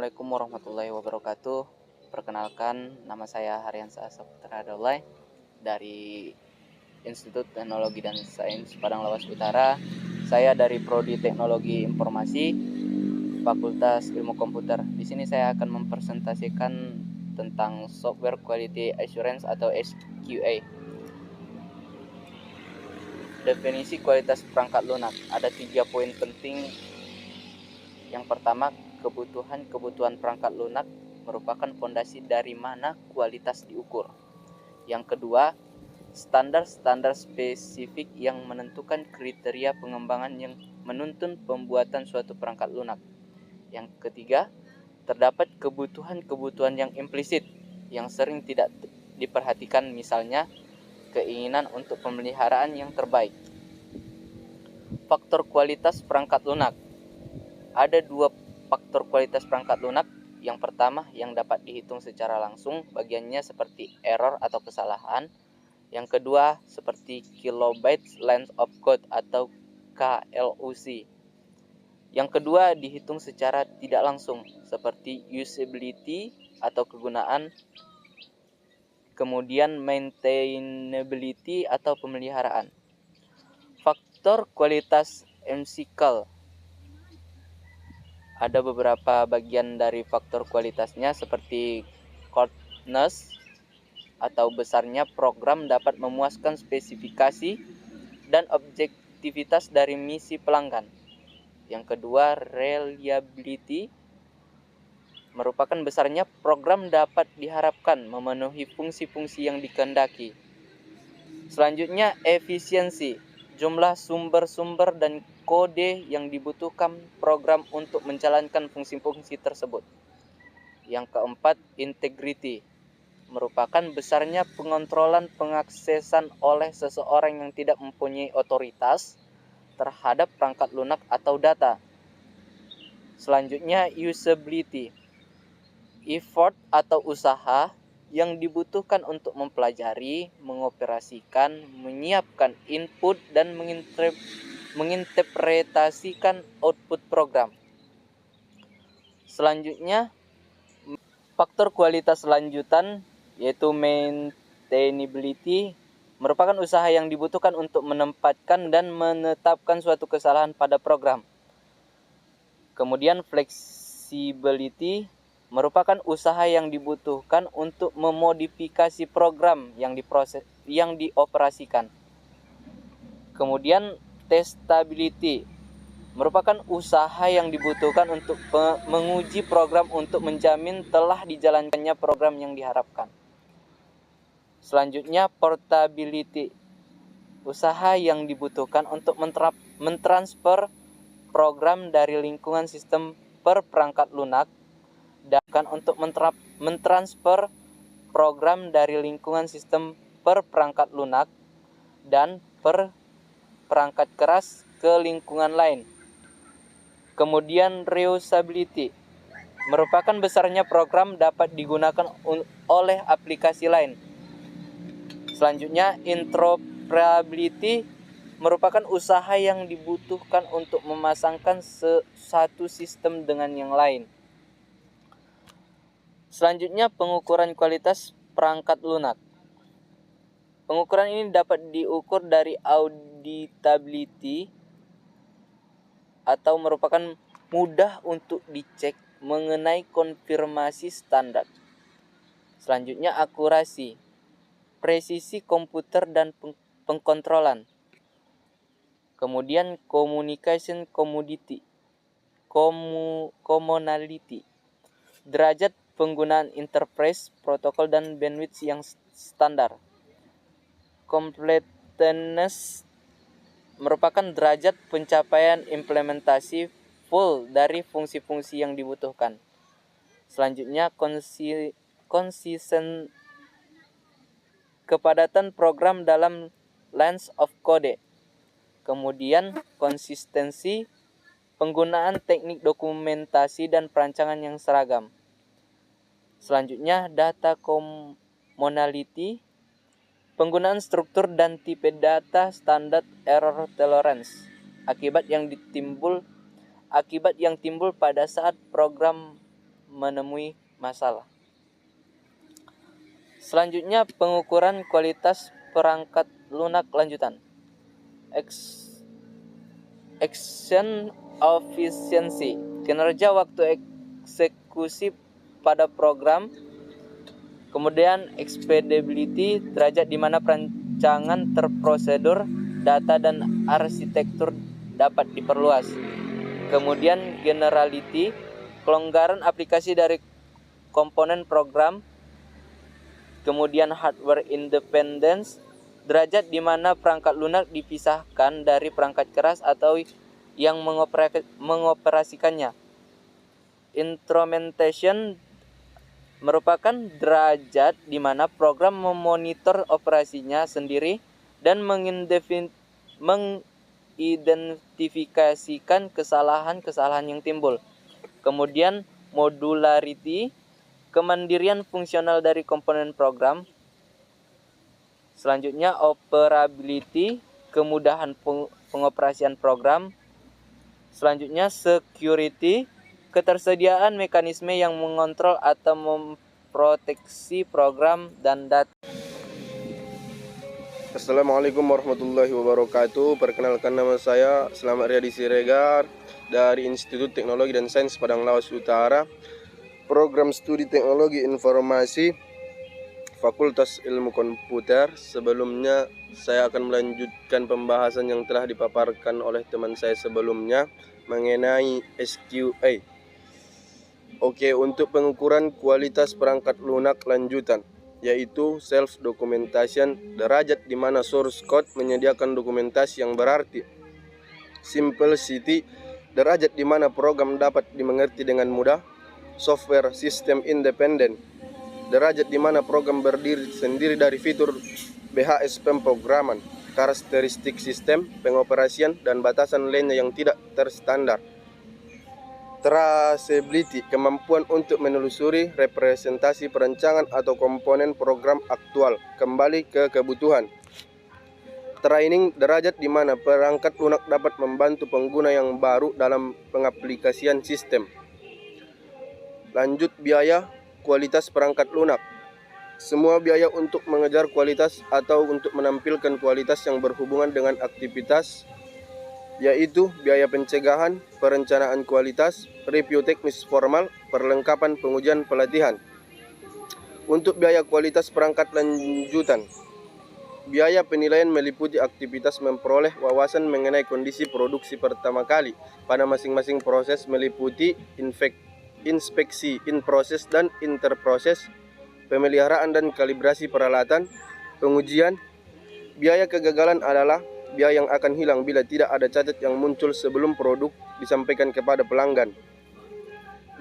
Assalamualaikum warahmatullahi wabarakatuh. Perkenalkan, nama saya Haryansa Saputra Daulay dari Institut Teknologi dan Sains Padang Lawas Utara. Saya dari Prodi Teknologi Informasi, Fakultas Ilmu Komputer. Di sini saya akan mempresentasikan tentang Software Quality Assurance atau SQA. Definisi kualitas perangkat lunak. Ada 3 poin penting. Yang pertama, kebutuhan perangkat lunak merupakan fondasi dari mana kualitas diukur. Yang kedua, standar spesifik yang menentukan kriteria pengembangan yang menuntun pembuatan suatu perangkat lunak. Yang ketiga, terdapat kebutuhan yang implisit yang sering tidak diperhatikan, misalnya keinginan untuk pemeliharaan yang terbaik. Faktor kualitas perangkat lunak. Ada 2 faktor kualitas perangkat lunak. Yang pertama yang dapat dihitung secara langsung, bagiannya seperti error atau kesalahan. Yang kedua seperti kilobytes length of code atau KLOC. Yang kedua dihitung secara tidak langsung, seperti usability atau kegunaan, kemudian maintainability atau pemeliharaan. Faktor kualitas MCQL. Ada beberapa bagian dari faktor kualitasnya seperti correctness atau besarnya program dapat memuaskan spesifikasi dan objektivitas dari misi pelanggan. Yang kedua, reliability merupakan besarnya program dapat diharapkan memenuhi fungsi-fungsi yang dikehendaki. Selanjutnya, efisiensi, jumlah sumber-sumber dan kode yang dibutuhkan program untuk menjalankan fungsi-fungsi tersebut. Yang keempat, integrity merupakan besarnya pengontrolan pengaksesan oleh seseorang yang tidak mempunyai otoritas terhadap perangkat lunak atau data. Selanjutnya, usability, effort atau usaha yang dibutuhkan untuk mempelajari, mengoperasikan, menyiapkan input dan menginterpretasikan output program. Selanjutnya, faktor kualitas lanjutan yaitu maintainability merupakan usaha yang dibutuhkan untuk menempatkan dan menetapkan suatu kesalahan pada program. Kemudian flexibility merupakan usaha yang dibutuhkan untuk memodifikasi program yang dioperasikan. Kemudian testability merupakan usaha yang dibutuhkan untuk menguji program untuk menjamin telah dijalankannya program yang diharapkan. Selanjutnya, portability, usaha yang dibutuhkan untuk mentransfer program dari lingkungan sistem per perangkat lunak dan untuk mentransfer program dari lingkungan sistem per perangkat lunak dan per perangkat keras ke lingkungan lain. Kemudian reusability merupakan besarnya program dapat digunakan oleh aplikasi lain. Selanjutnya, interoperability merupakan usaha yang dibutuhkan untuk memasangkan satu sistem dengan yang lain. Selanjutnya, pengukuran kualitas perangkat lunak. Pengukuran ini dapat diukur dari auditability atau merupakan mudah untuk dicek mengenai konfirmasi standar. Selanjutnya, akurasi, presisi komputer dan pengkontrolan. Kemudian communication commonality, derajat penggunaan interface, protokol dan bandwidth yang standar. Completeness merupakan derajat pencapaian implementasi full dari fungsi-fungsi yang dibutuhkan. Selanjutnya, consistent, kepadatan program dalam length of code. Kemudian, konsistensi, penggunaan teknik dokumentasi dan perancangan yang seragam. Selanjutnya, data commonality, penggunaan struktur dan tipe data standar error tolerance, akibat yang timbul pada saat program menemui masalah. Selanjutnya, pengukuran kualitas perangkat lunak lanjutan. Action efficiency, kinerja waktu eksekusi pada program. Kemudian expedibility, derajat di mana perancangan terprosedur, data dan arsitektur dapat diperluas. Kemudian generality, kelonggaran aplikasi dari komponen program. Kemudian hardware independence, derajat di mana perangkat lunak dipisahkan dari perangkat keras atau yang mengoperasikannya. Instrumentation merupakan derajat di mana program memonitor operasinya sendiri dan mengidentifikasikan kesalahan-kesalahan yang timbul. Kemudian modularity, kemandirian fungsional dari komponen program. Selanjutnya operability, kemudahan pengoperasian program. Selanjutnya security, ketersediaan mekanisme yang mengontrol atau memproteksi program dan data. Assalamualaikum warahmatullahi wabarakatuh. Perkenalkan, nama saya Selamat Riyadi Siregar dari Institut Teknologi dan Sains Padang Lawas Utara, Program Studi Teknologi Informasi, Fakultas Ilmu Komputer. Sebelumnya saya akan melanjutkan pembahasan yang telah dipaparkan oleh teman saya sebelumnya mengenai SQA. Oke, untuk pengukuran kualitas perangkat lunak lanjutan, yaitu self documentation, derajat di mana source code menyediakan dokumentasi yang berarti. Simplicity, derajat di mana program dapat dimengerti dengan mudah. Software system independent, derajat di mana program berdiri sendiri dari fitur BHS pemrograman, karakteristik sistem, pengoperasian, dan batasan lainnya yang tidak terstandar. Traceability, kemampuan untuk menelusuri representasi perancangan atau komponen program aktual kembali ke kebutuhan. Training, derajat di mana perangkat lunak dapat membantu pengguna yang baru dalam pengaplikasian sistem. Lanjut, biaya kualitas perangkat lunak. Semua biaya untuk mengejar kualitas atau untuk menampilkan kualitas yang berhubungan dengan aktivitas, yaitu biaya pencegahan, perencanaan kualitas, review teknis formal, perlengkapan pengujian pelatihan. Untuk biaya kualitas perangkat lanjutan, biaya penilaian meliputi aktivitas memperoleh wawasan mengenai kondisi produksi pertama kali pada masing-masing proses, meliputi inspeksi in-proses dan inter-proses, pemeliharaan dan kalibrasi peralatan, pengujian. Biaya kegagalan adalah biaya yang akan hilang bila tidak ada cacat yang muncul sebelum produk disampaikan kepada pelanggan.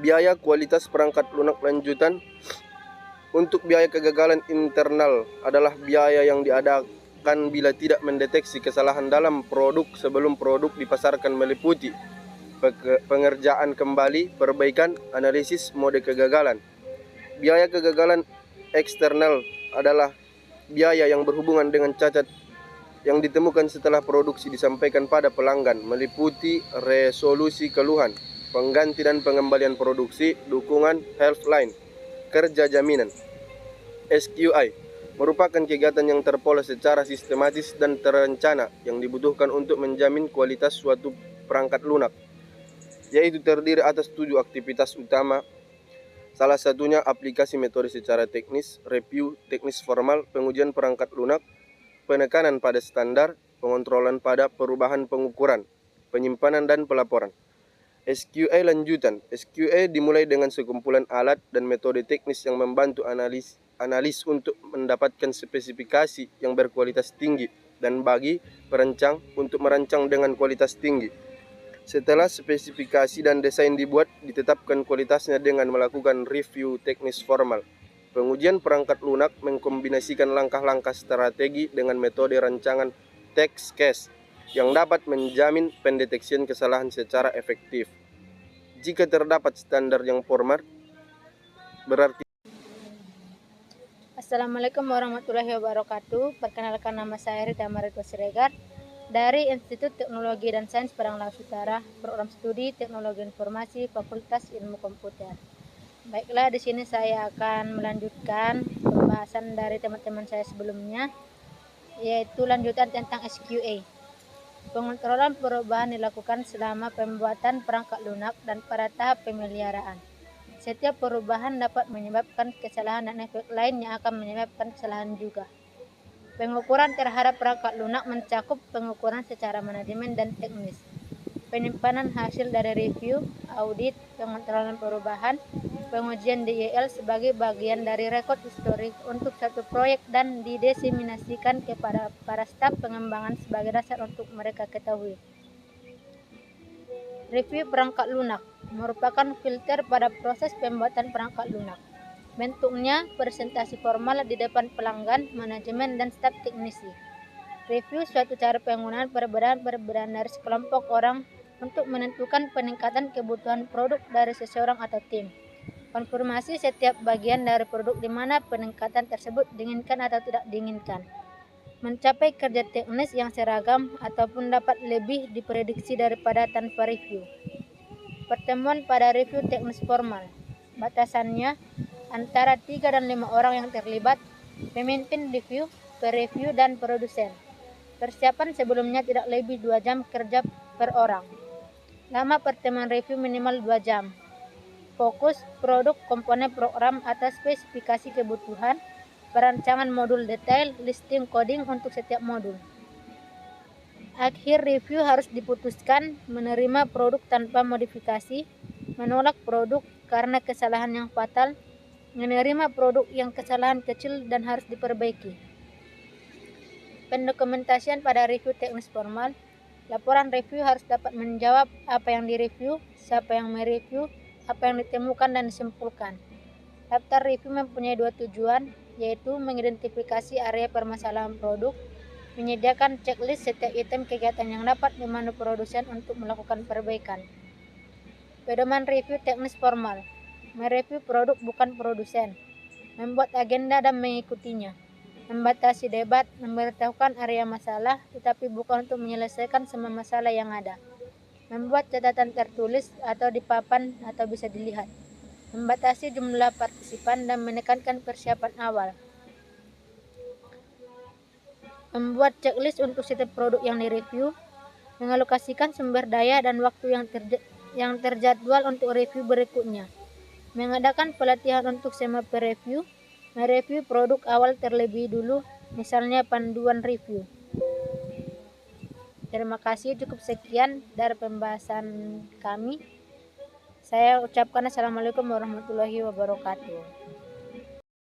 Biaya kualitas perangkat lunak lanjutan. Untuk biaya kegagalan internal adalah biaya yang diadakan bila tidak mendeteksi kesalahan dalam produk sebelum produk dipasarkan, meliputi pengerjaan kembali, perbaikan, analisis mode kegagalan. Biaya kegagalan eksternal adalah biaya yang berhubungan dengan cacat yang ditemukan setelah produksi disampaikan pada pelanggan, meliputi resolusi keluhan, pengganti dan pengembalian produksi, dukungan helpline, kerja jaminan. SQI merupakan kegiatan yang terpola secara sistematis dan terencana yang dibutuhkan untuk menjamin kualitas suatu perangkat lunak, yaitu terdiri atas 7 aktivitas utama. Salah satunya aplikasi metode secara teknis, review teknis formal, pengujian perangkat lunak, penekanan pada standar, pengontrolan pada perubahan pengukuran, penyimpanan dan pelaporan. SQA lanjutan. SQA dimulai dengan sekumpulan alat dan metode teknis yang membantu analis untuk mendapatkan spesifikasi yang berkualitas tinggi dan bagi perancang untuk merancang dengan kualitas tinggi. Setelah spesifikasi dan desain dibuat, ditetapkan kualitasnya dengan melakukan review teknis formal. Pengujian perangkat lunak mengkombinasikan langkah-langkah strategi dengan metode rancangan test case yang dapat menjamin pendeteksian kesalahan secara efektif. Jika terdapat standar yang formal, berarti. Assalamualaikum warahmatullahi wabarakatuh. Perkenalkan, nama saya Rita Maritwa Siregar dari Institut Teknologi dan Sains Padang Lawas Utara, Program Studi Teknologi Informasi, Fakultas Ilmu Komputer. Baiklah, di sini saya akan melanjutkan pembahasan dari teman-teman saya sebelumnya, yaitu lanjutan tentang SQA. Pengontrolan perubahan dilakukan selama pembuatan perangkat lunak dan pada tahap pemeliharaan. Setiap perubahan dapat menyebabkan kesalahan dan efek lain yang akan menyebabkan kesalahan juga. Pengukuran terhadap perangkat lunak mencakup pengukuran secara manajemen dan teknis, penyimpanan hasil dari review, audit, pengontrolan perubahan, pengujian DIL sebagai bagian dari rekod historik untuk satu proyek dan didiseminasikan kepada para staf pengembangan sebagai dasar untuk mereka ketahui. Review perangkat lunak merupakan filter pada proses pembuatan perangkat lunak. Bentuknya presentasi formal di depan pelanggan, manajemen, dan staf teknisi. Review suatu cara penggunaan perbedaan dari sekelompok orang untuk menentukan peningkatan kebutuhan produk dari seseorang atau tim. Konfirmasi setiap bagian dari produk di mana peningkatan tersebut diinginkan atau tidak diinginkan. Mencapai kerja teknis yang seragam ataupun dapat lebih diprediksi daripada tanpa review. Pertemuan pada review teknis formal. Batasannya antara 3 dan 5 orang yang terlibat, pemimpin review, per-review, dan produsen. Persiapan sebelumnya tidak lebih 2 jam kerja per orang. Lama pertemuan review minimal 2 jam. Fokus produk, komponen program atau spesifikasi kebutuhan, perancangan modul detail, listing coding untuk setiap modul. Akhir review harus diputuskan menerima produk tanpa modifikasi, menolak produk karena kesalahan yang fatal, menerima produk yang kesalahan kecil dan harus diperbaiki. Pendokumentasian pada review teknis formal. Laporan review harus dapat menjawab apa yang direview, siapa yang mereview, apa yang ditemukan dan disimpulkan. Daftar review mempunyai 2 tujuan, yaitu mengidentifikasi area permasalahan produk, menyediakan checklist setiap item kegiatan yang dapat dimandu produsen untuk melakukan perbaikan. Pedoman review teknis formal. Mereview produk bukan produsen. Membuat agenda dan mengikutinya. Membatasi debat, memberitahukan area masalah, tetapi bukan untuk menyelesaikan semua masalah yang ada. Membuat catatan tertulis atau di papan atau bisa dilihat. Membatasi jumlah partisipan dan menekankan persiapan awal. Membuat checklist untuk setiap produk yang direview. Mengalokasikan sumber daya dan waktu yang terjadwal untuk review berikutnya. Mengadakan pelatihan untuk semua per-review. Mereview produk awal terlebih dulu, misalnya panduan review. Terima kasih, cukup sekian dari pembahasan kami. Saya ucapkan assalamualaikum warahmatullahi wabarakatuh.